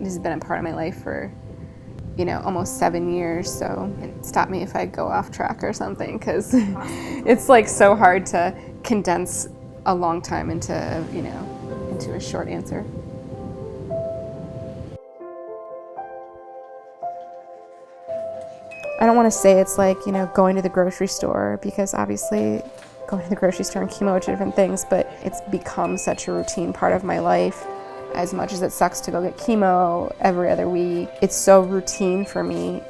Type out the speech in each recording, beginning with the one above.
has been a part of my life for, almost 7 years. So stop me if I go off track or something, because it's like so hard to condense a long time into a short answer. I don't want to say it's like, going to the grocery store, because obviously going to the grocery store and chemo are two different things, but it's become such a routine part of my life. As much as it sucks to go get chemo every other week, it's so routine for me.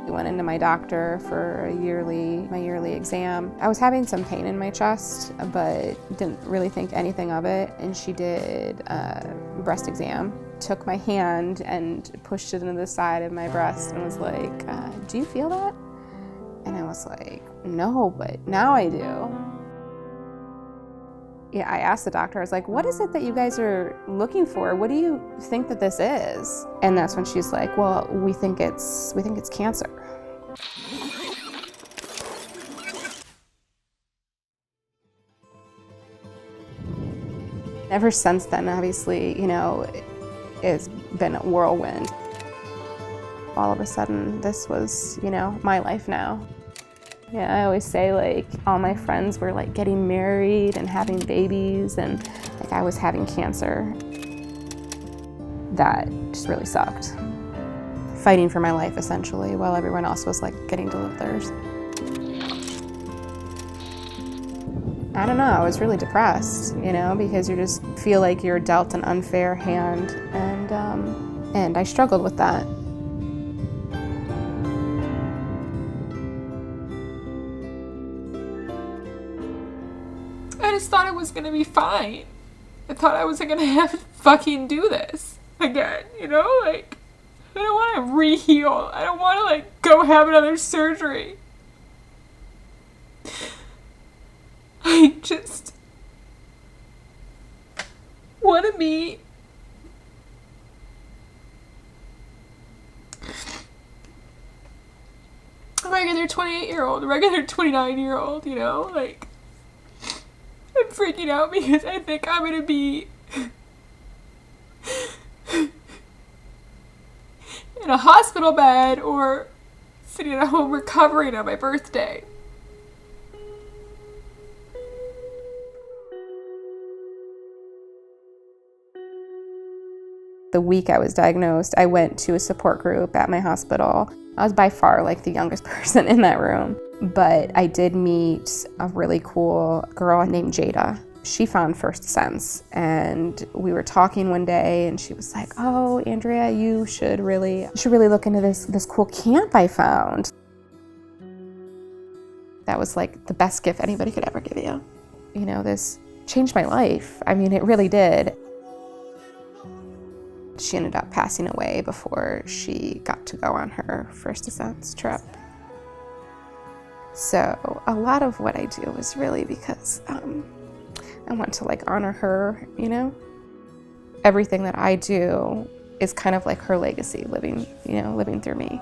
I went into my doctor for my yearly exam. I was having some pain in my chest, but didn't really think anything of it. And she did a breast exam, took my hand and pushed it into the side of my breast and was like, do you feel that? And I was like, no, but now I do. Yeah, I asked the doctor, I was like, what is it that you guys are looking for? What do you think that this is? And that's when she's like, well, we think it's cancer. Ever since then, obviously, it's been a whirlwind. All of a sudden, this was, my life now. Yeah, I always say, like, all my friends were, like, getting married and having babies, and, like, I was having cancer. That just really sucked. Fighting for my life, essentially, while everyone else was, like, getting to live theirs. I don't know, I was really depressed, because you just feel like you're dealt an unfair hand, and I struggled with that. I just thought it was gonna be fine. I thought I wasn't gonna have to fucking do this again, like, I don't want to re-heal. I don't want to, like, go have another surgery. I just want to be a regular 28-year-old, a regular 29-year-old, like, I'm freaking out because I think I'm gonna be in a hospital bed or sitting at home recovering on my birthday. The week I was diagnosed, I went to a support group at my hospital. I was by far like the youngest person in that room, but I did meet a really cool girl named Jada. She found First Sense, and we were talking one day, and she was like, "Oh, Andrea, you should really look into this cool camp I found." That was like the best gift anybody could ever give you. This changed my life. I mean, it really did. She ended up passing away before she got to go on her First Sense trip. So a lot of what I do is really because I want to, like, honor her, Everything that I do is kind of like her legacy living through me.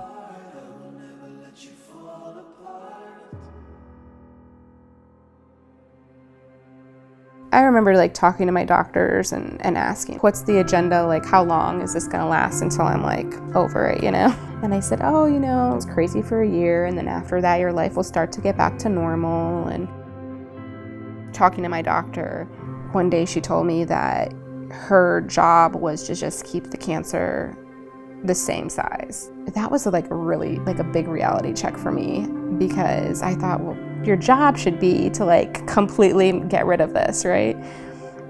I remember, like, talking to my doctors and asking, what's the agenda? Like, how long is this gonna last until I'm, like, over it, And I said, oh, it's crazy for a year, and then after that, your life will start to get back to normal. And talking to my doctor, one day she told me that her job was to just keep the cancer the same size. That was like a big reality check for me, because I thought, well, your job should be to, like, completely get rid of this, right?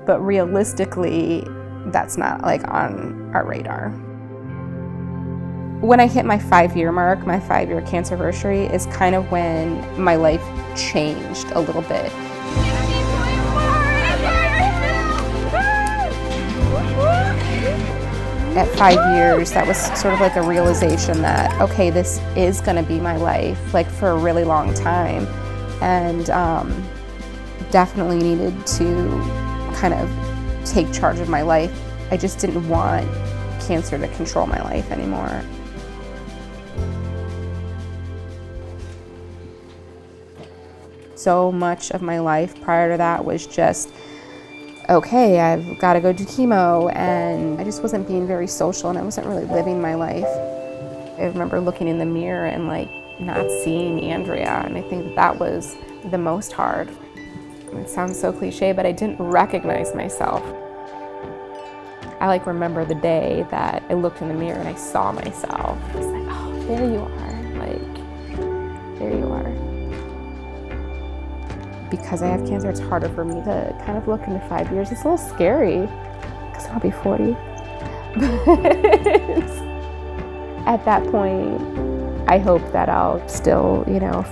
But realistically, that's not, like, on our radar. When I hit my 5-year mark, my 5-year cancerversary, is kind of when my life changed a little bit. At 5 years, that was sort of like a realization that, okay, this is gonna be my life, like for a really long time. And definitely needed to kind of take charge of my life. I just didn't want cancer to control my life anymore. So much of my life prior to that was just, okay, I've got to go do chemo, and I just wasn't being very social, and I wasn't really living my life. I remember looking in the mirror and like not seeing Andrea, and I think that was the most hard. It sounds so cliche, but I didn't recognize myself. I like remember the day that I looked in the mirror and I saw myself. I was like, oh, there you are, like, there you are. Because I have cancer, it's harder for me to kind of look into 5 years. It's a little scary, because I'll be 40. But at that point, I hope that I'll still,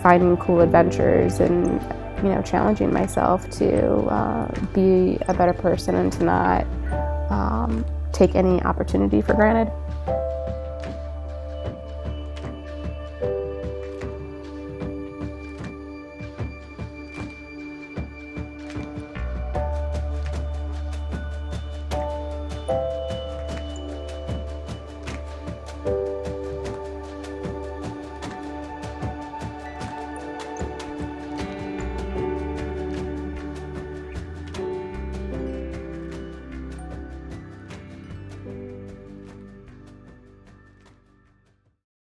finding cool adventures and, challenging myself to be a better person and to not take any opportunity for granted.